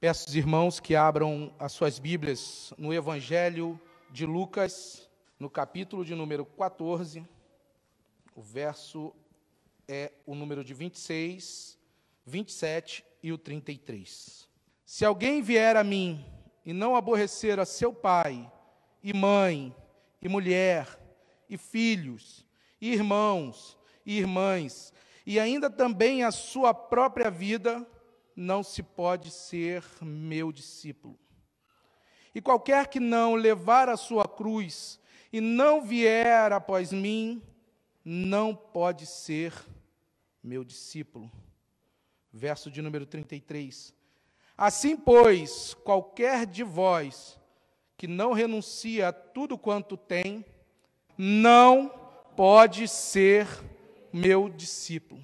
Peço aos irmãos que abram as suas Bíblias no Evangelho de Lucas, no capítulo de número 14, o verso é o número de 26, 27 e o 33. Se alguém vier a mim e não aborrecer a seu pai, e mãe, e mulher, e filhos, e irmãos, e irmãs, e ainda também a sua própria vida, não se pode ser meu discípulo. E qualquer que não levar a sua cruz e não vier após mim, não pode ser meu discípulo. Verso de número 33. Assim, pois, qualquer de vós que não renuncia a tudo quanto tem, não pode ser meu discípulo.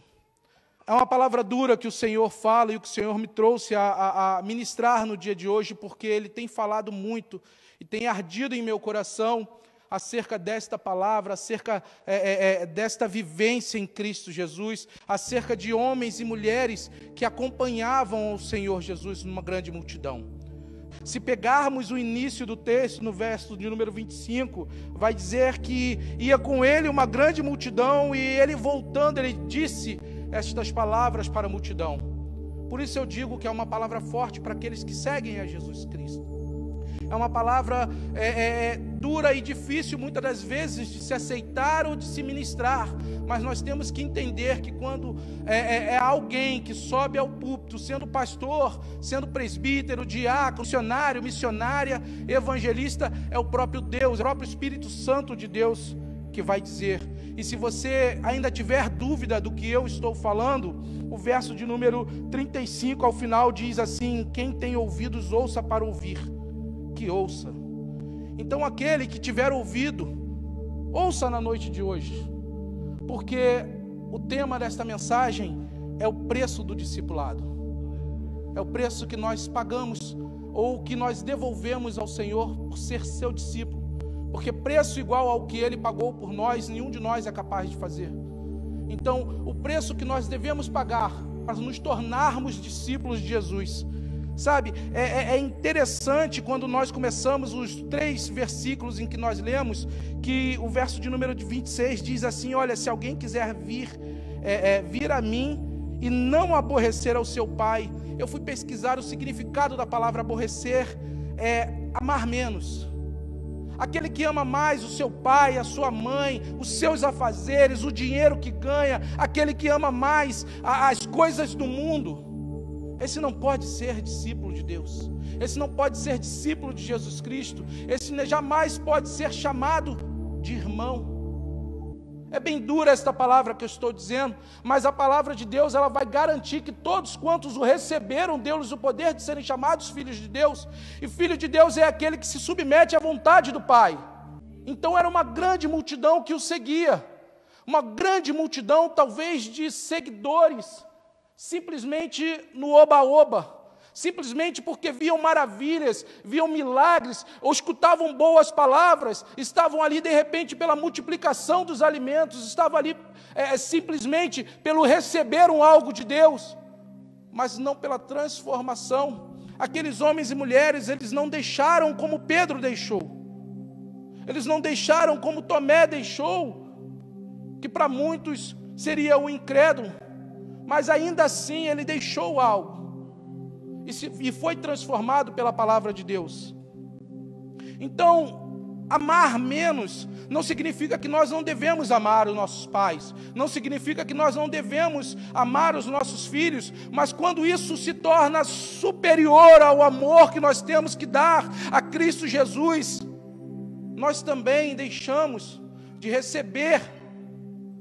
É uma palavra dura que o Senhor fala e o que o Senhor me trouxe a ministrar no dia de hoje, porque Ele tem falado muito e tem ardido em meu coração acerca desta palavra, acerca desta vivência em Cristo Jesus, acerca de homens e mulheres que acompanhavam o Senhor Jesus numa grande multidão. Se pegarmos o início do texto, no verso de número 25, vai dizer que ia com ele uma grande multidão e ele voltando, ele disse estas palavras para a multidão. Por isso eu digo que é uma palavra forte para aqueles que seguem a Jesus Cristo. É uma palavra dura e difícil muitas das vezes de se aceitar ou de se ministrar, mas nós temos que entender que quando é alguém que sobe ao púlpito, sendo pastor, sendo presbítero, diácono, missionário, missionária, evangelista, é o próprio Deus, é o próprio Espírito Santo de Deus que vai dizer. E se você ainda tiver dúvida do que eu estou falando, o verso de número 35 ao final diz assim: quem tem ouvidos ouça para ouvir, que ouça. Então aquele que tiver ouvido, ouça na noite de hoje, porque o tema desta mensagem é o preço do discipulado, é o preço que nós pagamos ou que nós devolvemos ao Senhor por ser seu discípulo. Porque preço igual ao que Ele pagou por nós, nenhum de nós é capaz de fazer. Então, o preço que nós devemos pagar para nos tornarmos discípulos de Jesus, sabe, é interessante quando nós começamos os 3 versículos em que nós lemos, que o verso de número 26 diz assim: olha, se alguém quiser vir a mim e não aborrecer ao seu pai. Eu fui pesquisar o significado da palavra aborrecer, amar menos. Aquele que ama mais o seu pai, a sua mãe, os seus afazeres, o dinheiro que ganha, aquele que ama mais as coisas do mundo, esse não pode ser discípulo de Deus, esse não pode ser discípulo de Jesus Cristo, esse jamais pode ser chamado de irmão. É bem dura esta palavra que eu estou dizendo, mas a palavra de Deus, ela vai garantir que todos quantos o receberam, deu-lhes o poder de serem chamados filhos de Deus, e filho de Deus é aquele que se submete à vontade do Pai. Então era uma grande multidão que o seguia, uma grande multidão talvez de seguidores, simplesmente no oba-oba, simplesmente porque viam maravilhas, viam milagres, ou escutavam boas palavras, estavam ali de repente pela multiplicação dos alimentos, estavam ali simplesmente pelo receber algo de Deus, mas não pela transformação. Aqueles homens e mulheres, eles não deixaram como Pedro deixou, eles não deixaram como Tomé deixou, que para muitos seria o incrédulo, mas ainda assim ele deixou algo, e foi transformado pela palavra de Deus. Então, amar menos não significa que nós não devemos amar os nossos pais, não significa que nós não devemos amar os nossos filhos, mas quando isso se torna superior ao amor que nós temos que dar a Cristo Jesus, nós também deixamos de receber,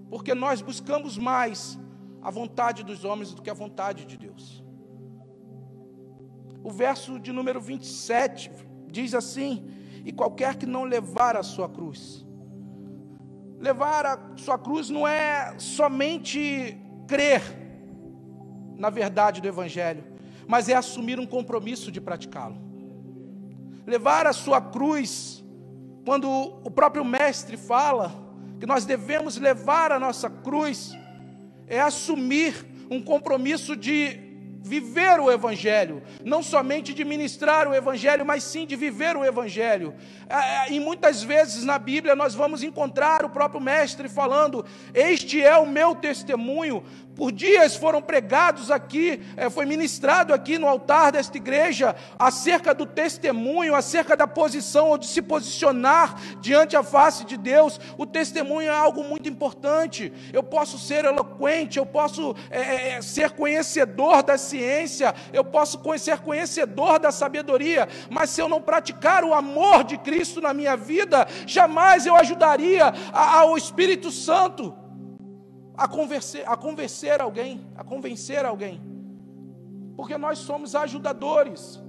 porque nós buscamos mais a vontade dos homens do que a vontade de Deus. O verso de número 27 diz assim: e qualquer que não levar a sua cruz. Levar a sua cruz não é somente crer na verdade do Evangelho, mas é assumir um compromisso de praticá-lo. Levar a sua cruz, quando o próprio Mestre fala que nós devemos levar a nossa cruz, é assumir um compromisso de viver o Evangelho, não somente de ministrar o Evangelho, mas sim de viver o Evangelho. E muitas vezes na Bíblia nós vamos encontrar o próprio Mestre falando: este é o meu testemunho. Por dias foram pregados aqui, foi ministrado aqui no altar desta igreja, acerca do testemunho, acerca da posição ou de se posicionar diante a face de Deus. O testemunho é algo muito importante. Eu posso ser eloquente, eu posso ser conhecedor da ciência, eu posso ser conhecedor da sabedoria, mas se eu não praticar o amor de Cristo na minha vida, jamais eu ajudaria ao Espírito Santo a convencer alguém, porque nós somos ajudadores,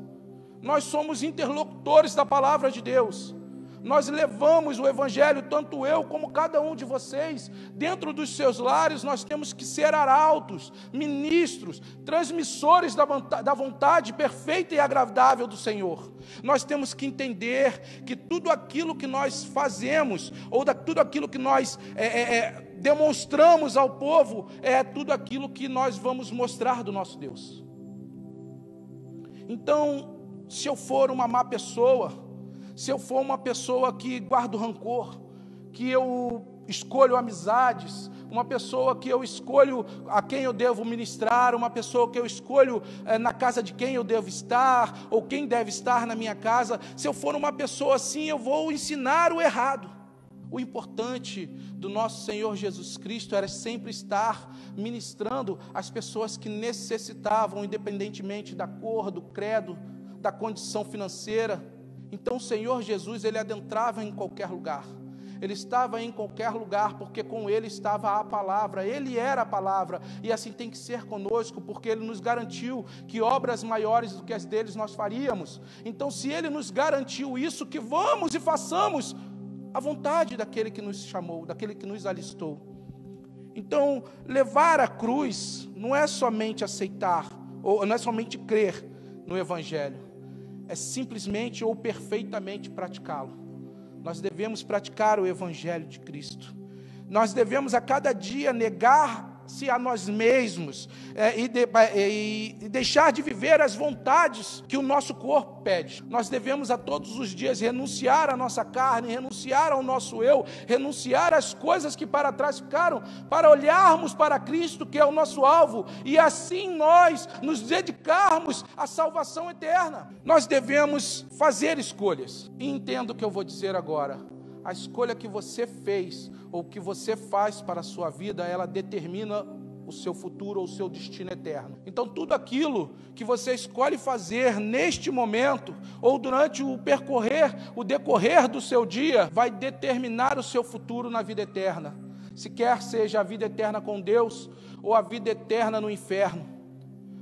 nós somos interlocutores da palavra de Deus. Nós levamos o Evangelho, tanto eu como cada um de vocês, dentro dos seus lares. Nós temos que ser arautos, ministros, transmissores da vontade perfeita e agradável do Senhor. Nós temos que entender que tudo aquilo que nós fazemos, ou tudo aquilo que nós demonstramos ao povo, é tudo aquilo que nós vamos mostrar do nosso Deus. Então, se eu for uma má pessoa, se eu for uma pessoa que guardo rancor, que eu escolho amizades, uma pessoa que eu escolho a quem eu devo ministrar, uma pessoa que eu escolho na casa de quem eu devo estar, ou quem deve estar na minha casa, se eu for uma pessoa assim, eu vou ensinar o errado. O importante do nosso Senhor Jesus Cristo era sempre estar ministrando as pessoas que necessitavam, independentemente da cor, do credo, da condição financeira. Então o Senhor Jesus, Ele adentrava em qualquer lugar, Ele estava em qualquer lugar, porque com Ele estava a palavra, Ele era a palavra, e assim tem que ser conosco, porque Ele nos garantiu que obras maiores do que as deles nós faríamos. Então, se Ele nos garantiu isso, que vamos e façamos a vontade daquele que nos chamou, daquele que nos alistou. Então, levar a cruz não é somente aceitar, ou não é somente crer no Evangelho, é simplesmente ou perfeitamente praticá-lo. Nós devemos praticar o Evangelho de Cristo. Nós devemos a cada dia negar-se a nós mesmos e deixar de viver as vontades que o nosso corpo pede. Nós devemos a todos os dias renunciar à nossa carne, renunciar ao nosso eu, renunciar às coisas que para trás ficaram, para olharmos para Cristo, que é o nosso alvo, e assim nós nos dedicarmos à salvação eterna. Nós devemos fazer escolhas. E entenda o que eu vou dizer agora. A escolha que você fez, ou que você faz para a sua vida, ela determina o seu futuro ou o seu destino eterno. Então, tudo aquilo que você escolhe fazer neste momento, ou durante o decorrer do seu dia, vai determinar o seu futuro na vida eterna. Se quer seja a vida eterna com Deus, ou a vida eterna no inferno.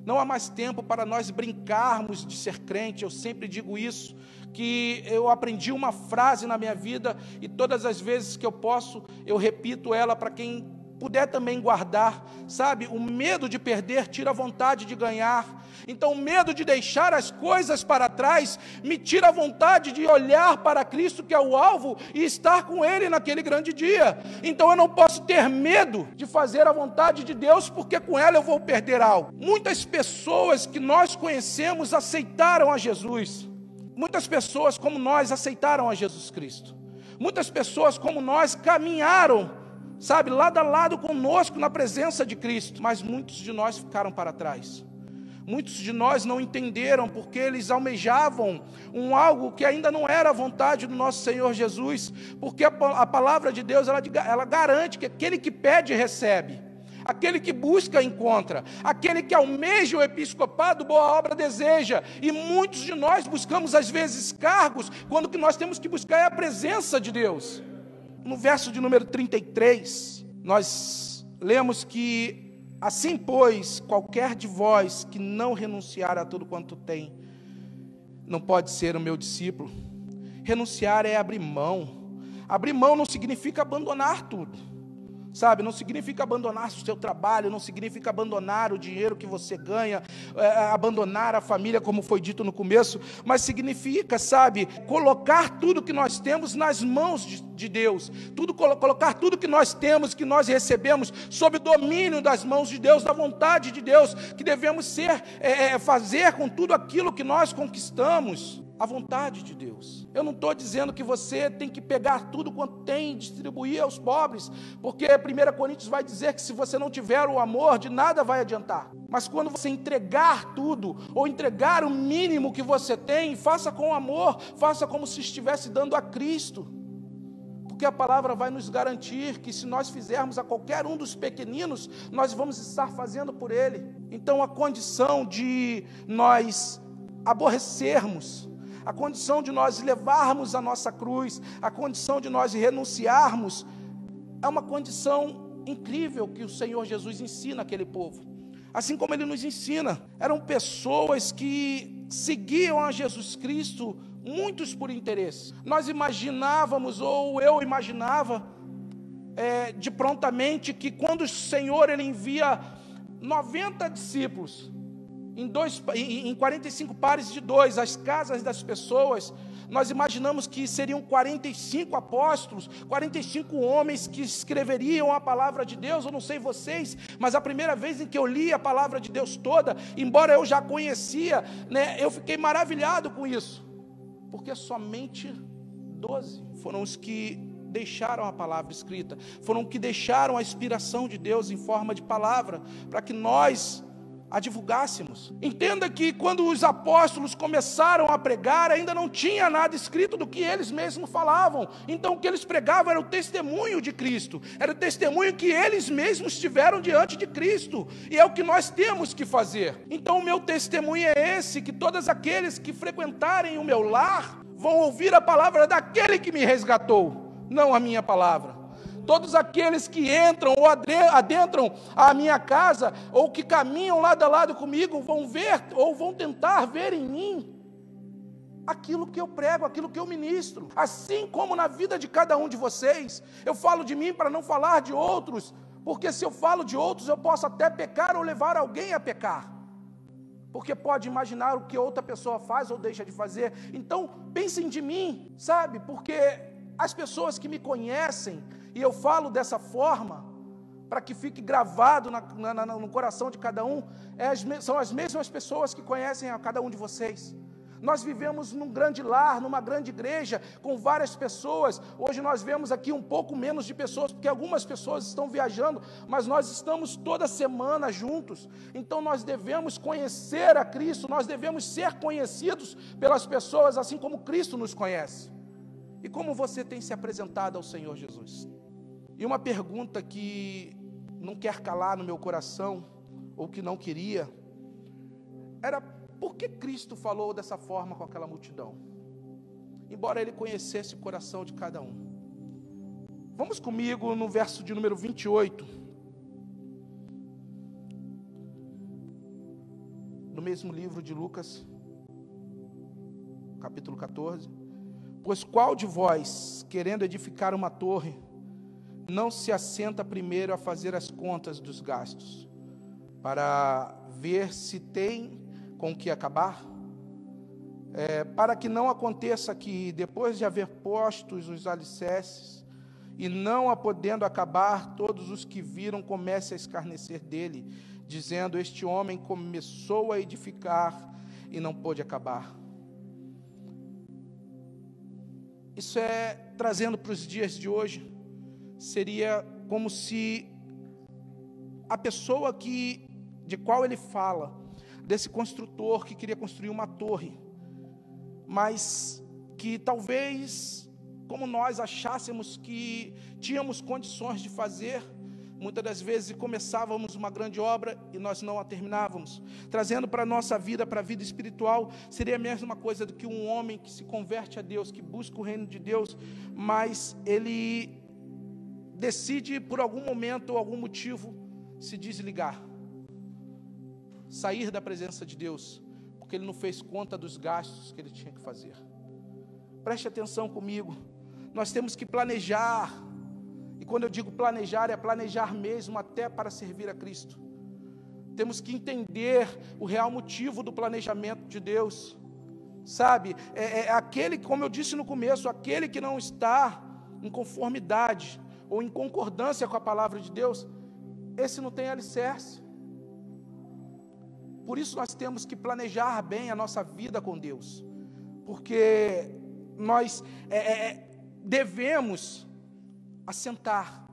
Não há mais tempo para nós brincarmos de ser crente. Eu sempre digo isso, que eu aprendi uma frase na minha vida, e todas as vezes que eu posso, eu repito ela para quem puder também guardar, sabe? O medo de perder tira a vontade de ganhar. Então o medo de deixar as coisas para trás me tira a vontade de olhar para Cristo, que é o alvo, e estar com Ele naquele grande dia. Então eu não posso ter medo de fazer a vontade de Deus, porque com ela eu vou perder algo. Muitas pessoas que nós conhecemos aceitaram a Jesus. Muitas pessoas como nós aceitaram a Jesus Cristo. Muitas pessoas como nós caminharam, sabe, lado a lado conosco na presença de Cristo, mas muitos de nós ficaram para trás. Muitos de nós não entenderam, porque eles almejavam algo que ainda não era a vontade do nosso Senhor Jesus, porque a palavra de Deus, ela garante que aquele que pede, recebe. Aquele que busca, encontra. Aquele que almeja o episcopado, boa obra deseja. E muitos de nós buscamos às vezes cargos, quando o que nós temos que buscar é a presença de Deus. No verso de número 33, nós lemos que: assim, pois, qualquer de vós que não renunciar a tudo quanto tem, não pode ser o meu discípulo. Renunciar é abrir mão. Abrir mão não significa abandonar tudo. Sabe, não significa abandonar o seu trabalho, não significa abandonar o dinheiro que você ganha, abandonar a família, como foi dito no começo, mas significa, sabe, colocar tudo que nós temos nas mãos de Deus, colocar tudo que nós temos, que nós recebemos, sob o domínio das mãos de Deus, da vontade de Deus, que devemos fazer com tudo aquilo que nós conquistamos, a vontade de Deus. Eu não estou dizendo que você tem que pegar tudo quanto tem e distribuir aos pobres, porque 1 Coríntios vai dizer que se você não tiver o amor, de nada vai adiantar. Mas quando você entregar tudo, ou entregar o mínimo que você tem, faça com amor, faça como se estivesse dando a Cristo. Porque a palavra vai nos garantir que se nós fizermos a qualquer um dos pequeninos, nós vamos estar fazendo por ele. Então a condição de nós aborrecermos, a condição de nós levarmos a nossa cruz, a condição de nós renunciarmos, é uma condição incrível que o Senhor Jesus ensina aquele povo. Assim como Ele nos ensina, eram pessoas que seguiam a Jesus Cristo, muitos por interesse. Nós imaginávamos, ou eu imaginava, de prontamente, que quando o Senhor Ele envia 90 discípulos, em 45 pares de 2, as casas das pessoas, nós imaginamos que seriam 45 apóstolos, 45 homens que escreveriam a palavra de Deus. Eu não sei vocês, mas a primeira vez em que eu li a palavra de Deus toda, embora eu já conhecia, eu fiquei maravilhado com isso, porque somente 12 foram os que deixaram a palavra escrita, foram que deixaram a inspiração de Deus em forma de palavra, para que nós a divulgássemos. Entenda que quando os apóstolos começaram a pregar, ainda não tinha nada escrito do que eles mesmos falavam. Então o que eles pregavam era o testemunho de Cristo, era o testemunho que eles mesmos tiveram diante de Cristo, e é o que nós temos que fazer. Então o meu testemunho é esse, que todos aqueles que frequentarem o meu lar vão ouvir a palavra daquele que me resgatou, não a minha palavra. Todos aqueles que entram ou adentram a minha casa, ou que caminham lado a lado comigo, vão ver, ou vão tentar ver em mim, aquilo que eu prego, aquilo que eu ministro. Assim como na vida de cada um de vocês, eu falo de mim para não falar de outros, porque se eu falo de outros, eu posso até pecar ou levar alguém a pecar. Porque pode imaginar o que outra pessoa faz ou deixa de fazer. Então, pensem de mim, sabe? Porque as pessoas que me conhecem, e eu falo dessa forma, para que fique gravado no coração de cada um, são as mesmas pessoas que conhecem a cada um de vocês. Nós vivemos num grande lar, numa grande igreja, com várias pessoas. Hoje nós vemos aqui um pouco menos de pessoas, porque algumas pessoas estão viajando, mas nós estamos toda semana juntos. Então nós devemos conhecer a Cristo, nós devemos ser conhecidos pelas pessoas, assim como Cristo nos conhece. E como você tem se apresentado ao Senhor Jesus? E uma pergunta que não quer calar no meu coração, ou que não queria, era: por que Cristo falou dessa forma com aquela multidão? Embora Ele conhecesse o coração de cada um. Vamos comigo no verso de número 28. No mesmo livro de Lucas, capítulo 14. Pois qual de vós, querendo edificar uma torre, não se assenta primeiro a fazer as contas dos gastos, para ver se tem com o que acabar? Para que não aconteça que, depois de haver postos os alicerces, e não a podendo acabar, todos os que viram comecem a escarnecer dele, dizendo: este homem começou a edificar e não pôde acabar. Isso trazendo para os dias de hoje, seria como se a pessoa de qual ele fala, desse construtor que queria construir uma torre, mas que talvez, como nós achássemos que tínhamos condições de fazer, muitas das vezes começávamos uma grande obra e nós não a terminávamos. Trazendo para a nossa vida, para a vida espiritual, seria a mesma coisa do que um homem que se converte a Deus, que busca o reino de Deus, mas ele decide por algum momento ou algum motivo se desligar, sair da presença de Deus, porque ele não fez conta dos gastos que ele tinha que fazer. Preste atenção comigo, nós temos que planejar. E quando eu digo planejar, é planejar mesmo até para servir a Cristo. Temos que entender o real motivo do planejamento de Deus. Sabe, aquele, como eu disse no começo, aquele que não está em conformidade ou em concordância com a palavra de Deus, esse não tem alicerce. Por isso nós temos que planejar bem a nossa vida com Deus, porque nós devemos assentar,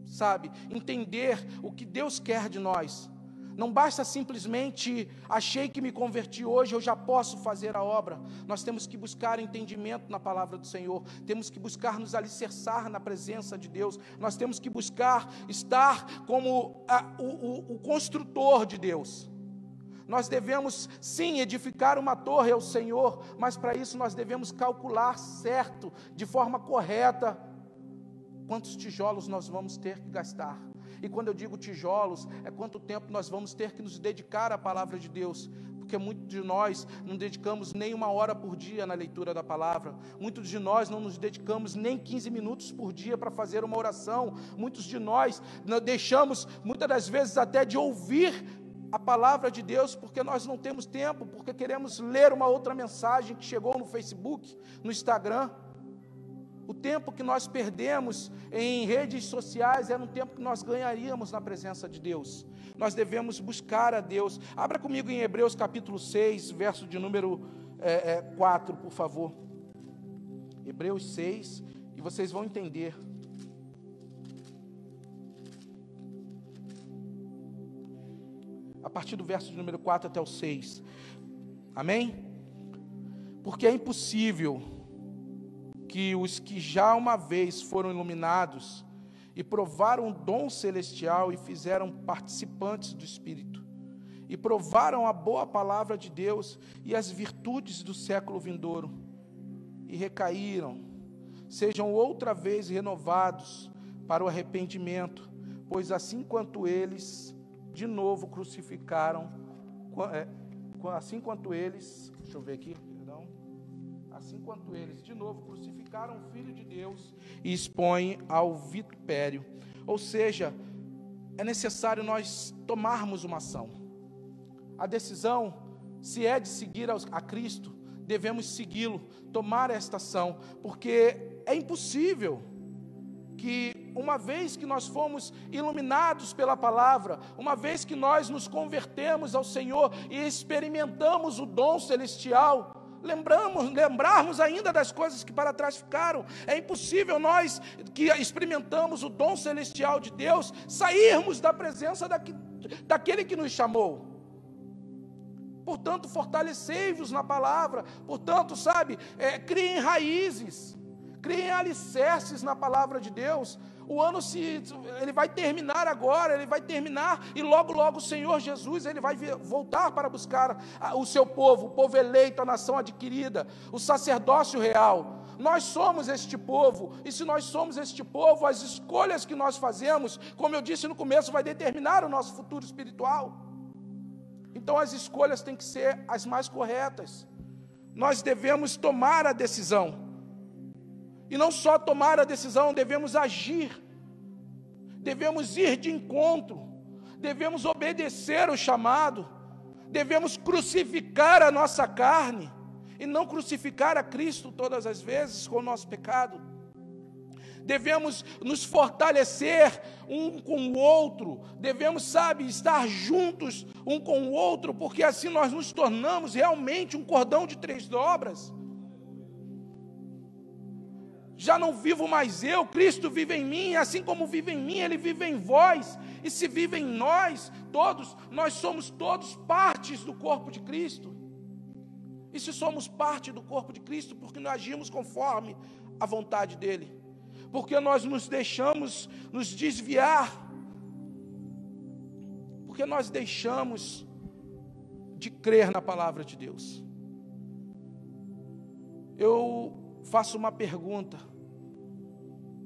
sabe, entender o que Deus quer de nós. Não basta simplesmente, achei que me converti hoje, eu já posso fazer a obra. Nós temos que buscar entendimento na palavra do Senhor, temos que buscar nos alicerçar na presença de Deus, nós temos que buscar estar como o construtor de Deus. Nós devemos sim edificar uma torre ao Senhor, mas para isso nós devemos calcular certo, de forma correta, quantos tijolos nós vamos ter que gastar. E quando eu digo tijolos, é quanto tempo nós vamos ter que nos dedicar à palavra de Deus, porque muitos de nós não dedicamos nem 1 hora por dia na leitura da palavra, muitos de nós não nos dedicamos nem 15 minutos por dia para fazer uma oração, muitos de nós deixamos, muitas das vezes até de ouvir a palavra de Deus, porque nós não temos tempo, porque queremos ler uma outra mensagem que chegou no Facebook, no Instagram. O tempo que nós perdemos em redes sociais era um tempo que nós ganharíamos na presença de Deus. Nós devemos buscar a Deus. Abra comigo em Hebreus capítulo 6, verso de número 4, por favor. Hebreus 6, e vocês vão entender. A partir do verso de número 4 até o 6. Amém? Porque é impossível que os que já uma vez foram iluminados e provaram o dom celestial e fizeram participantes do Espírito, e provaram a boa palavra de Deus e as virtudes do século vindouro, e recaíram, sejam outra vez renovados para o arrependimento, pois assim quanto eles de novo crucificaram, assim quanto eles, deixa eu ver aqui, assim quanto eles de novo crucificaram o Filho de Deus e expõem ao vitupério. Ou seja, é necessário nós tomarmos uma ação. A decisão, se é de seguir a Cristo, devemos segui-lo, tomar esta ação, porque é impossível que, uma vez que nós fomos iluminados pela palavra, uma vez que nós nos convertemos ao Senhor e experimentamos o dom celestial, lembrarmos ainda das coisas que para trás ficaram. É impossível nós, que experimentamos o dom celestial de Deus, sairmos da presença daquele que nos chamou. Portanto, fortalecei-vos na palavra. Portanto, criem raízes, criem alicerces na palavra de Deus. O ano ele vai terminar agora, ele vai terminar, e logo logo o Senhor Jesus, ele vai voltar para buscar o seu povo, o povo eleito, a nação adquirida, o sacerdócio real. Nós somos este povo, e se nós somos este povo, as escolhas que nós fazemos, como eu disse no começo, vai determinar o nosso futuro espiritual. Então as escolhas têm que ser as mais corretas. Nós devemos tomar a decisão. E não só tomar a decisão, devemos agir, devemos ir de encontro, devemos obedecer o chamado, devemos crucificar a nossa carne, e não crucificar a Cristo todas as vezes com o nosso pecado. Devemos nos fortalecer um com o outro, devemos, estar juntos um com o outro, porque assim nós nos tornamos realmente um cordão de 3 dobras. Já não vivo mais eu, Cristo vive em mim, assim como vive em mim, Ele vive em vós, e se vive em nós, todos, nós somos todos partes do corpo de Cristo. E se somos parte do corpo de Cristo, porque nós agimos conforme a vontade dEle, porque nós nos deixamos nos desviar, porque nós deixamos de crer na palavra de Deus. Eu faço uma pergunta: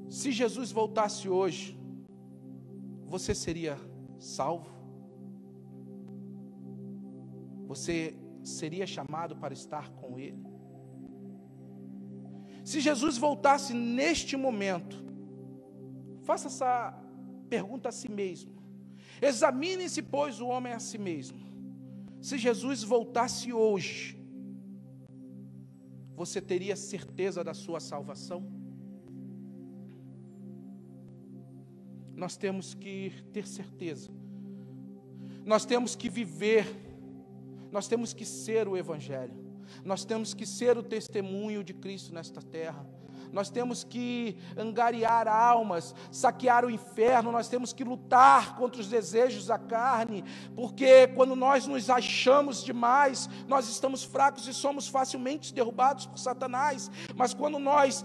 se Jesus voltasse hoje, você seria salvo? Você seria chamado para estar com Ele? Se Jesus voltasse neste momento, Faça essa pergunta a si mesmo. Examine-se, pois, o homem a si mesmo. Se Jesus voltasse hoje, você teria certeza da sua salvação? Nós temos que ter certeza. Nós temos que viver. Nós temos que ser o Evangelho. Nós temos que ser o testemunho de Cristo nesta terra. Nós temos que angariar almas, saquear o inferno, nós temos que lutar contra os desejos da carne, porque quando nós nos achamos demais, nós estamos fracos e somos facilmente derrubados por Satanás. Mas quando nós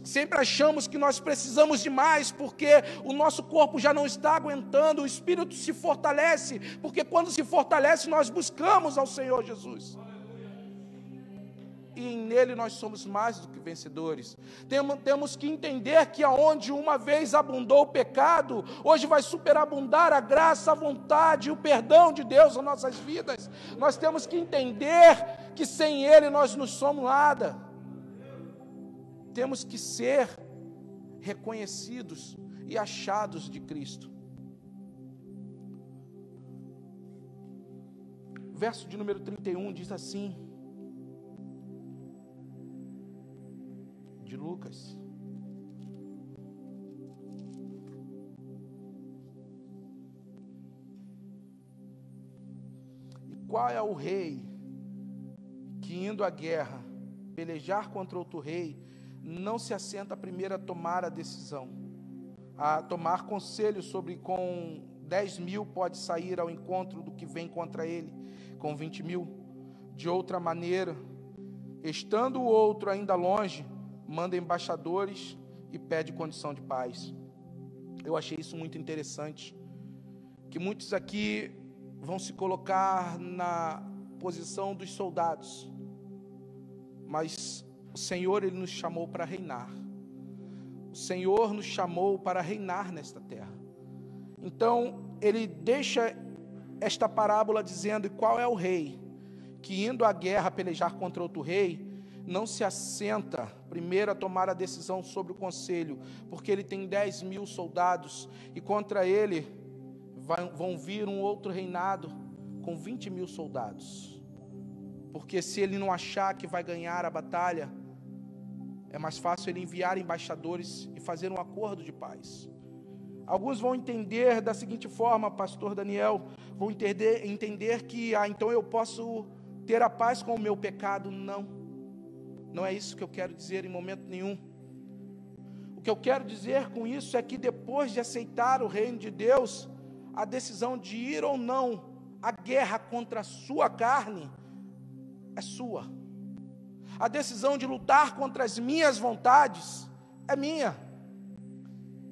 sempre achamos que nós precisamos de mais, porque o nosso corpo já não está aguentando, o Espírito se fortalece, porque quando se fortalece, nós buscamos ao Senhor Jesus. E nele nós somos mais do que vencedores. Temos que entender que aonde uma vez abundou o pecado, hoje vai superabundar a graça, a vontade e o perdão de Deus nas nossas vidas. Nós temos que entender que sem ele nós não somos nada. Temos que ser reconhecidos e achados de Cristo. Verso de número 31 diz assim, de Lucas: e qual é o rei que, indo à guerra, pelejar contra outro rei, não se assenta primeiro a tomar a decisão, a tomar conselho sobre com 10.000 pode sair ao encontro do que vem contra ele, com 20.000? De outra maneira, estando o outro ainda longe, manda embaixadores e pede condição de paz. Eu achei isso muito interessante, que muitos aqui vão se colocar na posição dos soldados, mas o Senhor, Ele nos chamou para reinar. O Senhor nos chamou para reinar nesta terra. Então, Ele deixa esta parábola dizendo, e qual é o rei que, indo à guerra pelejar contra outro rei, não se assenta primeiro a tomar a decisão sobre o conselho, porque ele tem 10.000 soldados, e contra ele vão vir um outro reinado com 20.000 soldados. Porque se ele não achar que vai ganhar a batalha, é mais fácil ele enviar embaixadores e fazer um acordo de paz. Alguns vão entender da seguinte forma, pastor Daniel, vão entender que, então eu posso ter a paz com o meu pecado. Não é isso que eu quero dizer em momento nenhum. O que eu quero dizer com isso é que depois de aceitar o reino de Deus, a decisão de ir ou não à guerra contra a sua carne é sua. A decisão de lutar contra as minhas vontades é minha.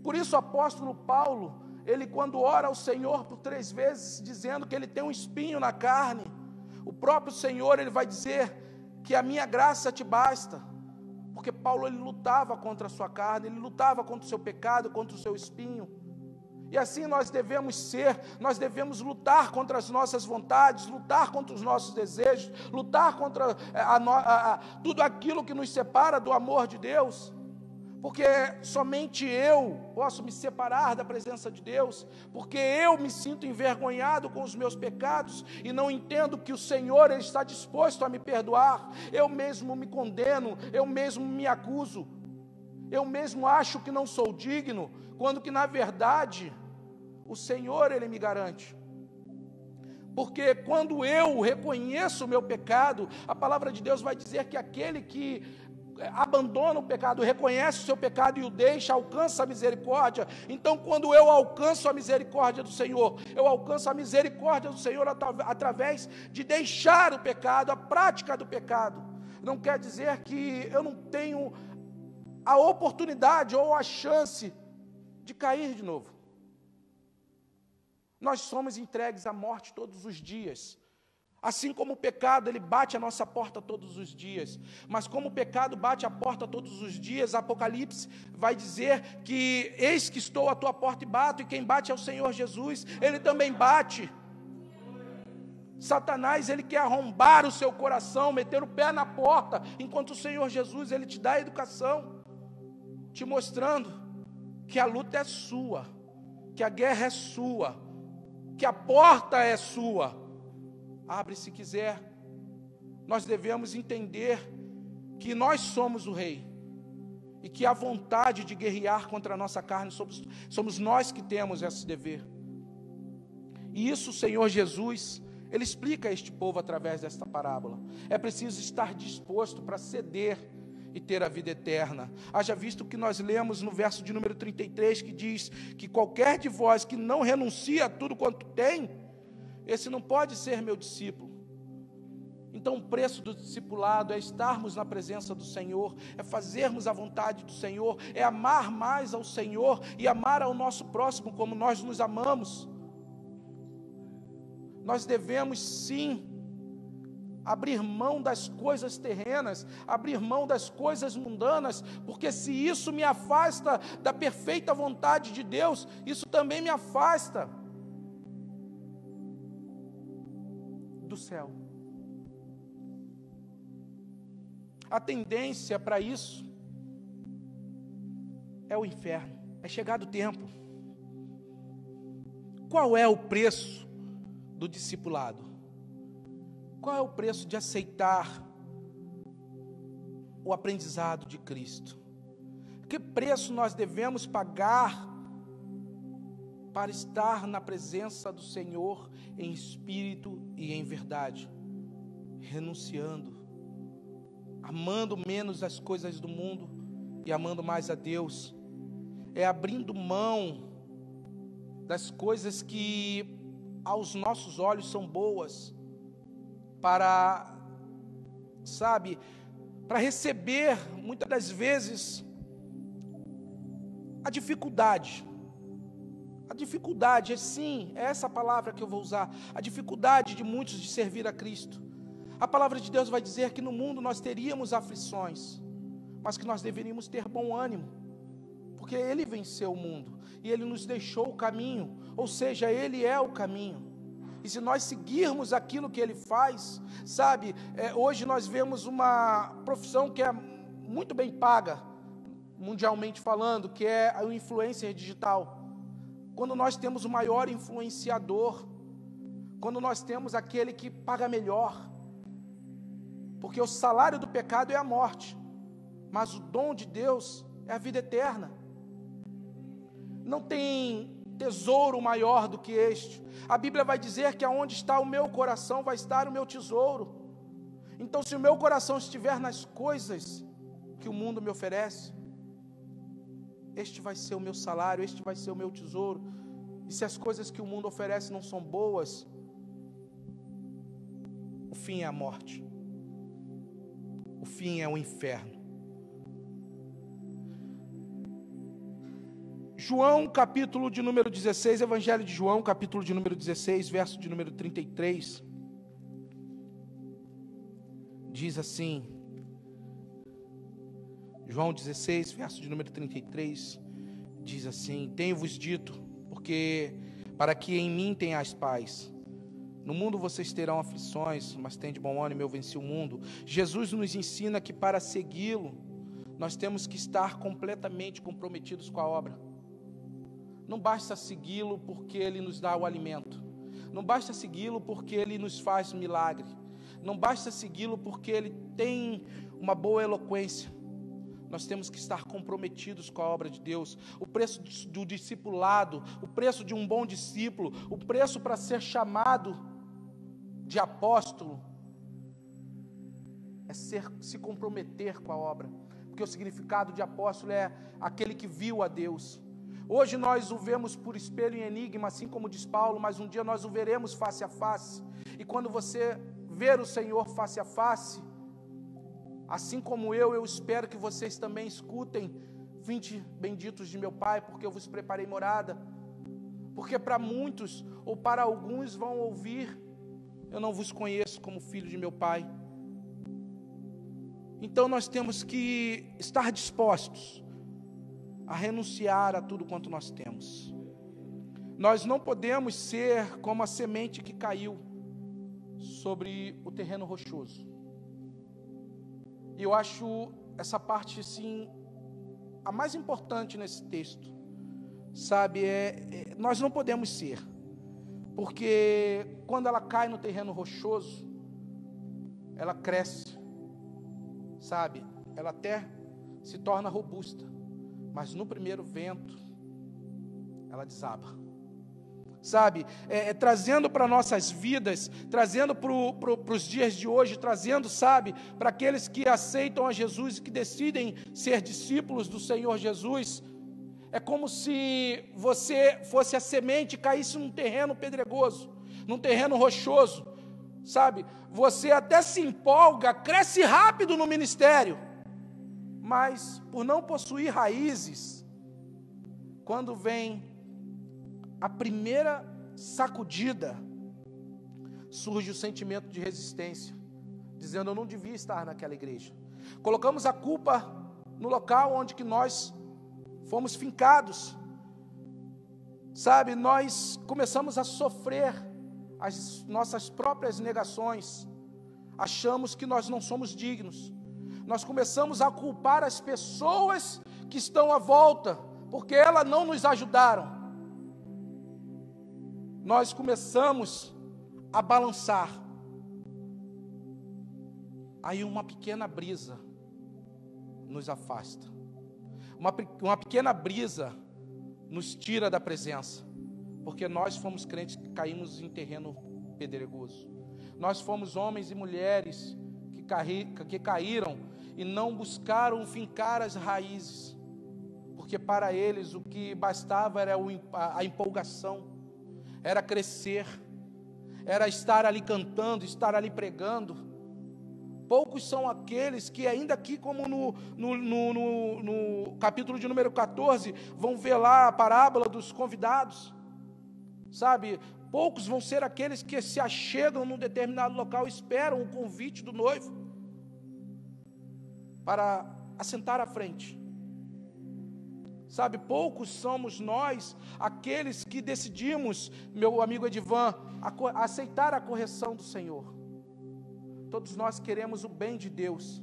Por isso o apóstolo Paulo, ele quando ora ao Senhor por 3 vezes, dizendo que ele tem um espinho na carne, o próprio Senhor, ele vai dizer que a minha graça te basta, porque Paulo, ele lutava contra a sua carne, ele lutava contra o seu pecado, contra o seu espinho, e assim nós devemos lutar contra as nossas vontades, lutar contra os nossos desejos, lutar contra tudo aquilo que nos separa do amor de Deus, porque somente eu posso me separar da presença de Deus, porque eu me sinto envergonhado com os meus pecados, e não entendo que o Senhor, Ele está disposto a me perdoar. Eu mesmo me condeno, eu mesmo me acuso, eu mesmo acho que não sou digno, quando que na verdade, o Senhor, Ele me garante. Porque quando eu reconheço o meu pecado, a palavra de Deus vai dizer que aquele que abandona o pecado, reconhece o seu pecado e o deixa, alcança a misericórdia. Então quando eu alcanço a misericórdia do Senhor, eu alcanço a misericórdia do Senhor através de deixar o pecado, a prática do pecado. Não quer dizer que eu não tenho a oportunidade ou a chance de cair de novo. Nós somos entregues à morte todos os dias. Assim como o pecado, ele bate a nossa porta todos os dias. Mas como o pecado bate a porta todos os dias, Apocalipse vai dizer que eis que estou à tua porta e bato, e quem bate é o Senhor Jesus, Ele também bate. Satanás, ele quer arrombar o seu coração, meter o pé na porta, enquanto o Senhor Jesus, Ele te dá a educação, te mostrando que a luta é sua, que a guerra é sua, que a porta é sua. Abre se quiser. Nós devemos entender que nós somos o rei e que a vontade de guerrear contra a nossa carne somos nós que temos esse dever. E isso o Senhor Jesus, Ele explica a este povo através desta parábola. É preciso estar disposto para ceder e ter a vida eterna. Haja visto que nós lemos no verso de número 33, que diz que qualquer de vós que não renuncia a tudo quanto tem, esse não pode ser meu discípulo. Então o preço do discipulado é estarmos na presença do Senhor, é fazermos a vontade do Senhor, é amar mais ao Senhor e amar ao nosso próximo como nós nos amamos. Nós devemos sim abrir mão das coisas terrenas, abrir mão das coisas mundanas, porque se isso me afasta da perfeita vontade de Deus, isso também me afasta do céu. A tendência para isso é o inferno, é chegado o tempo. Qual é o preço do discipulado? Qual é o preço de aceitar o aprendizado de Cristo? Que preço nós devemos pagar para estar na presença do Senhor em espírito e em verdade? Renunciando, amando menos as coisas do mundo e amando mais a Deus. É abrindo mão das coisas que aos nossos olhos são boas, para receber, muitas das vezes, a dificuldade. A dificuldade, sim, é essa palavra que eu vou usar, a dificuldade de muitos de servir a Cristo. A palavra de Deus vai dizer que no mundo nós teríamos aflições, mas que nós deveríamos ter bom ânimo, porque Ele venceu o mundo, e Ele nos deixou o caminho, ou seja, Ele é o caminho. E se nós seguirmos aquilo que Ele faz, hoje nós vemos uma profissão que é muito bem paga, mundialmente falando, que é o influencer digital. Quando nós temos o maior influenciador, quando nós temos aquele que paga melhor, porque o salário do pecado é a morte, mas o dom de Deus é a vida eterna. Não tem tesouro maior do que este. A Bíblia vai dizer que aonde está o meu coração vai estar o meu tesouro. Então, se o meu coração estiver nas coisas que o mundo me oferece, este vai ser o meu salário, este vai ser o meu tesouro. E se as coisas que o mundo oferece não são boas, o fim é a morte. O fim é o inferno. João, capítulo de número 16, Evangelho de João, capítulo de número 16, verso de número 33, diz assim, João 16, verso de número 33, diz assim: tenho-vos dito, porque para que em mim tenhais paz. No mundo vocês terão aflições, mas tende bom ânimo, eu venci o mundo. Jesus nos ensina que para segui-lo, nós temos que estar completamente comprometidos com a obra. Não basta segui-lo porque Ele nos dá o alimento. Não basta segui-lo porque Ele nos faz milagre. Não basta segui-lo porque Ele tem uma boa eloquência. Nós temos que estar comprometidos com a obra de Deus. O preço do discipulado, o preço de um bom discípulo, o preço para ser chamado de apóstolo, é se comprometer com a obra. Porque o significado de apóstolo é aquele que viu a Deus. Hoje nós o vemos por espelho e enigma, assim como diz Paulo, mas um dia nós o veremos face a face. E quando você ver o Senhor face a face, assim como eu espero que vocês também escutem: vinde benditos de meu Pai, porque eu vos preparei morada. Porque para muitos, ou para alguns vão ouvir: eu não vos conheço como filho de meu Pai. Então nós temos que estar dispostos a renunciar a tudo quanto nós temos. Nós não podemos ser como a semente que caiu sobre o terreno rochoso. E eu acho essa parte, sim, a mais importante nesse texto. sabe, nós não podemos ser, porque quando ela cai no terreno rochoso, ela cresce, sabe, ela até se torna robusta, mas no primeiro vento, ela desaba, sabe, trazendo para nossas vidas, trazendo para os dias de hoje, trazendo, sabe, para aqueles que aceitam a Jesus e que decidem ser discípulos do Senhor Jesus. É como se você fosse a semente e caísse num terreno pedregoso, num terreno rochoso, sabe? Você até se empolga, cresce rápido no ministério, mas por não possuir raízes, quando vem a primeira sacudida, surge o sentimento de resistência, dizendo: eu não devia estar naquela igreja. Colocamos a culpa no local onde que nós fomos fincados, sabe, nós começamos a sofrer as nossas próprias negações, achamos que nós não somos dignos, nós começamos a culpar as pessoas que estão à volta, porque elas não nos ajudaram, nós começamos a balançar, aí uma pequena brisa nos afasta, uma pequena brisa nos tira da presença, porque nós fomos crentes que caímos em terreno pedregoso, nós fomos homens e mulheres que caíram e não buscaram fincar as raízes, porque para eles o que bastava era a empolgação, era crescer, era estar ali cantando, estar ali pregando. Poucos são aqueles que ainda aqui, como no capítulo de número 14, vão ver lá a parábola dos convidados, sabe? Poucos vão ser aqueles que se achegam num determinado local, esperam o convite do noivo para assentar à frente, sabe? Poucos somos nós, aqueles que decidimos, meu amigo Edivan, aceitar a correção do Senhor. Todos nós queremos o bem de Deus,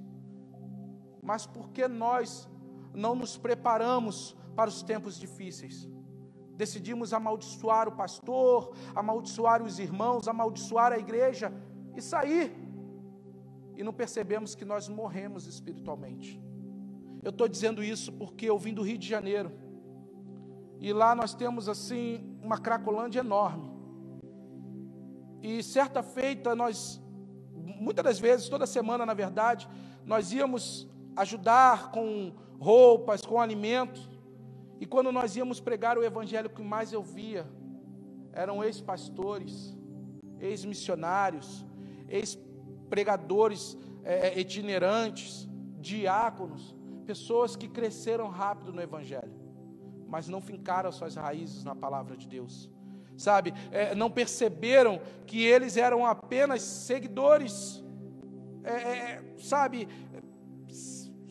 mas por que nós não nos preparamos para os tempos difíceis? Decidimos amaldiçoar o pastor, amaldiçoar os irmãos, amaldiçoar a igreja e sair, e não percebemos que nós morremos espiritualmente. Eu estou dizendo isso porque eu vim do Rio de Janeiro, e lá nós temos assim uma Cracolândia enorme, e certa feita muitas das vezes, toda semana na verdade, nós íamos ajudar com roupas, com alimentos, e quando nós íamos pregar o evangelho, o que mais eu via eram ex-pastores, ex-missionários, ex-pregadores itinerantes, diáconos, pessoas que cresceram rápido no evangelho, mas não fincaram suas raízes na palavra de Deus, sabe, não perceberam que eles eram apenas seguidores, sabe,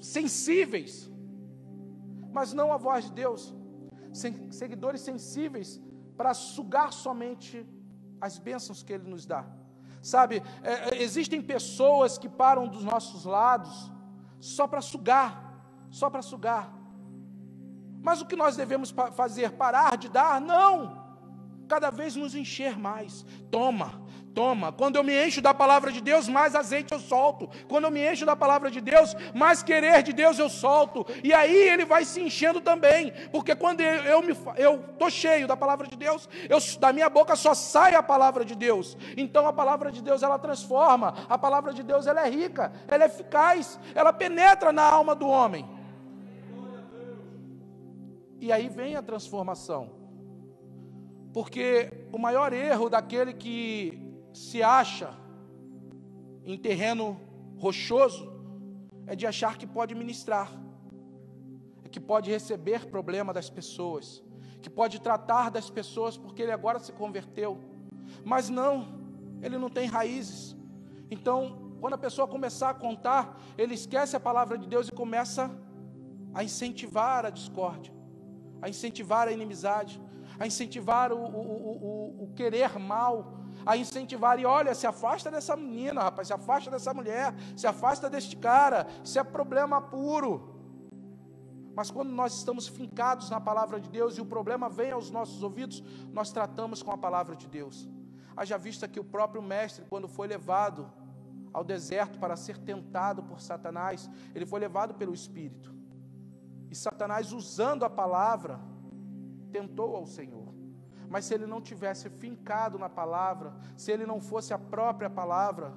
sensíveis, mas não a voz de Deus, seguidores sensíveis para sugar somente as bênçãos que Ele nos dá, sabe, existem pessoas que param dos nossos lados só para sugar, mas o que nós devemos fazer? Parar de dar? Não! Cada vez nos encher mais. Toma. Quando eu me encho da palavra de Deus, mais azeite eu solto. Quando eu me encho da palavra de Deus, mais querer de Deus eu solto. E aí ele vai se enchendo também. Porque quando eu estou cheio da palavra de Deus, da minha boca só sai a palavra de Deus. Então a palavra de Deus, ela transforma. A palavra de Deus, ela é rica, ela é eficaz, ela penetra na alma do homem. E aí vem a transformação. Porque o maior erro daquele que se acha em terreno rochoso é de achar que pode ministrar, que pode receber problema das pessoas, que pode tratar das pessoas porque ele agora se converteu, mas não, ele não tem raízes. Então, quando a pessoa começar a contar, ele esquece a palavra de Deus e começa a incentivar a discórdia, a incentivar a inimizade, a incentivar o querer mal, a incentivar, e olha, se afasta dessa menina, rapaz, se afasta dessa mulher, se afasta deste cara, isso é problema puro. Mas quando nós estamos fincados na palavra de Deus e o problema vem aos nossos ouvidos, nós tratamos com a palavra de Deus. Haja vista que o próprio mestre, quando foi levado ao deserto para ser tentado por Satanás, ele foi levado pelo Espírito. E Satanás, usando a palavra, tentou ao Senhor. Mas se ele não tivesse fincado na palavra, se ele não fosse a própria palavra,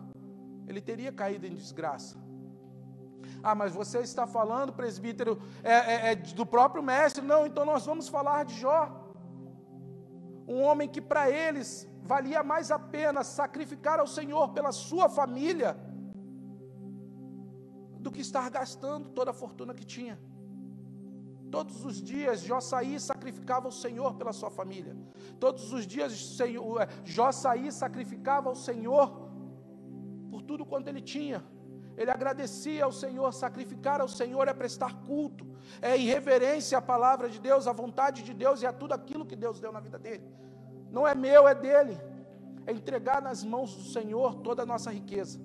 ele teria caído em desgraça. Ah, mas você está falando, presbítero, do próprio mestre. Não, então nós vamos falar de Jó. Um homem que para eles valia mais a pena sacrificar ao Senhor pela sua família do que estar gastando toda a fortuna que tinha. Todos os dias Jó saía e sacrificava ao Senhor pela sua família. Todos os dias Jó saía e sacrificava ao Senhor por tudo quanto ele tinha. Ele agradecia ao Senhor. Sacrificar ao Senhor é prestar culto, é em reverência à palavra de Deus, à vontade de Deus e a tudo aquilo que Deus deu na vida dele. Não é meu, é dele. É entregar nas mãos do Senhor toda a nossa riqueza.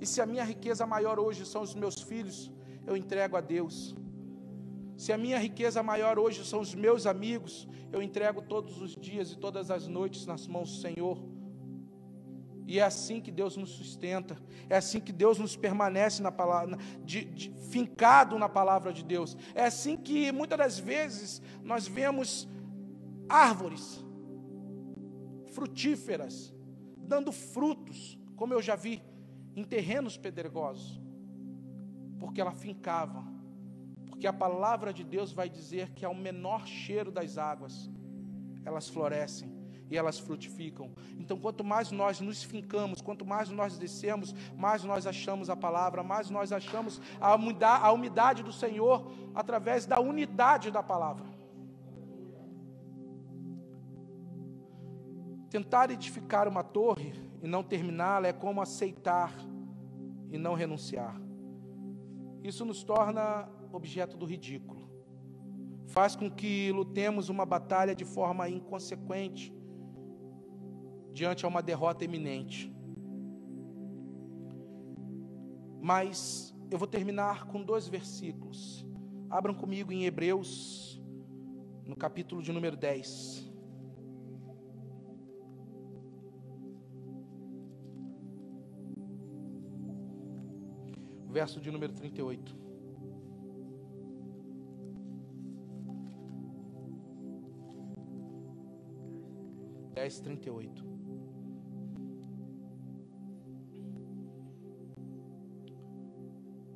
E se a minha riqueza maior hoje são os meus filhos, eu entrego a Deus. Se a minha riqueza maior hoje são os meus amigos, eu entrego todos os dias e todas as noites nas mãos do Senhor. E é assim que Deus nos sustenta, é assim que Deus nos permanece na palavra, fincado na palavra de Deus. É assim que muitas das vezes nós vemos árvores frutíferas, dando frutos, como eu já vi, em terrenos pedregosos, porque ela fincava, porque a palavra de Deus vai dizer que ao menor cheiro das águas, elas florescem e elas frutificam. Então, quanto mais nós nos fincamos, quanto mais nós descemos, mais nós achamos a palavra, mais nós achamos a umidade do Senhor, através da unidade da palavra. Tentar edificar uma torre e não terminá-la é como aceitar e não renunciar. Isso nos torna objeto do ridículo. Faz com que lutemos uma batalha de forma inconsequente, diante a uma derrota iminente. Mas eu vou terminar com 2 versículos. Abram comigo em Hebreus, no capítulo de número 10. Verso de número 38. Hebreus 38.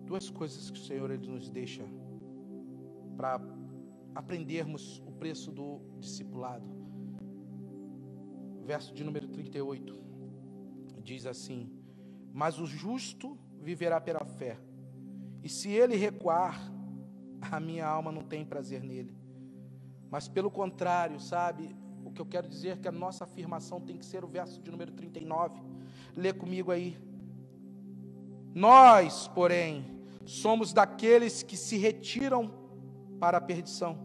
Duas coisas que o Senhor ele nos deixa para aprendermos o preço do discipulado. Verso de número 38 diz assim: mas o justo viverá pela fé, e se ele recuar, a minha alma não tem prazer nele. Mas pelo contrário, sabe, o que eu quero dizer é que a nossa afirmação tem que ser o verso de número 39. Lê comigo aí. Nós, porém, somos daqueles que se retiram para a perdição,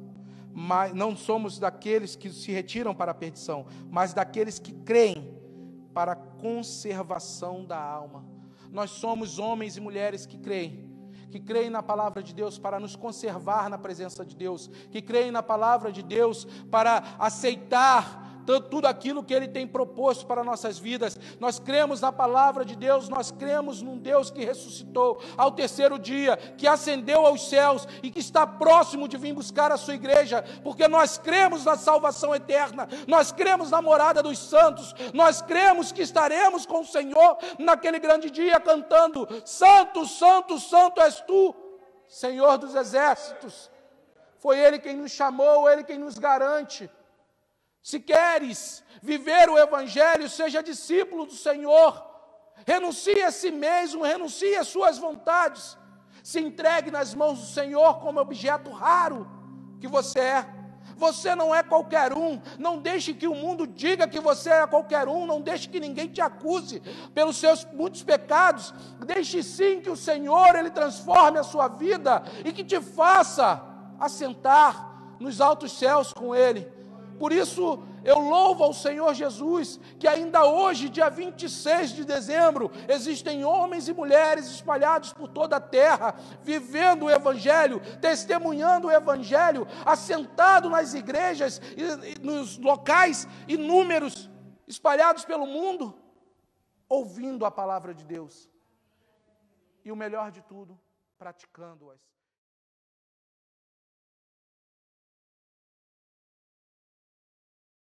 mas não somos daqueles que se retiram para a perdição, mas daqueles que creem para a conservação da alma. Nós somos homens e mulheres que creem na palavra de Deus para nos conservar na presença de Deus, que creem na palavra de Deus para aceitar tudo aquilo que Ele tem proposto para nossas vidas. Nós cremos na palavra de Deus, nós cremos num Deus que ressuscitou ao terceiro dia, que ascendeu aos céus e que está próximo de vir buscar a sua igreja, porque nós cremos na salvação eterna, nós cremos na morada dos santos, nós cremos que estaremos com o Senhor naquele grande dia cantando: Santo, Santo, Santo és tu, Senhor dos exércitos. Foi Ele quem nos chamou, Ele quem nos garante. Se queres viver o Evangelho, seja discípulo do Senhor, renuncie a si mesmo, renuncie às suas vontades, se entregue nas mãos do Senhor como objeto raro que você é. Você não é qualquer um, não deixe que o mundo diga que você é qualquer um, não deixe que ninguém te acuse pelos seus muitos pecados, deixe sim que o Senhor, Ele transforme a sua vida e que te faça assentar nos altos céus com Ele. Por isso, eu louvo ao Senhor Jesus, que ainda hoje, dia 26 de dezembro, existem homens e mulheres espalhados por toda a terra, vivendo o Evangelho, testemunhando o Evangelho, assentado nas igrejas e nos locais inúmeros, espalhados pelo mundo, ouvindo a palavra de Deus. E o melhor de tudo, praticando-as.